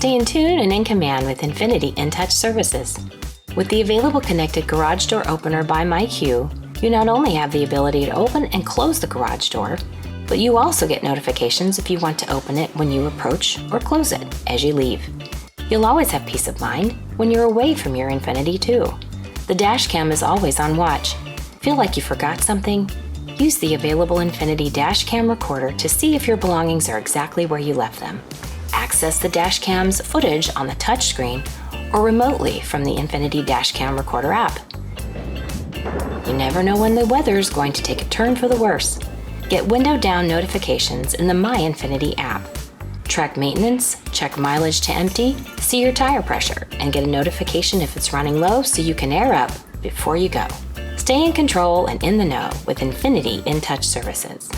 Stay in tune and in command with Infiniti InTouch services. With the available connected garage door opener by MyQ, you not only have the ability to open and close the garage door, but you also get notifications if you want to open it when you approach or close it as you leave. You'll always have peace of mind when you're away from your Infiniti too. The dash cam is always on watch. Feel like you forgot something? Use the available Infiniti dash cam recorder to see if your belongings are exactly where you left them. Access the dash cam's footage on the touchscreen or remotely from the Infiniti dash cam recorder app. You never know when the weather's going to take a turn for the worse. Get window down notifications in the MyINFINITI app. Track maintenance, check mileage to empty, see your tire pressure, and get a notification if it's running low so you can air up before you go. Stay in control and in the know with Infiniti InTouch services.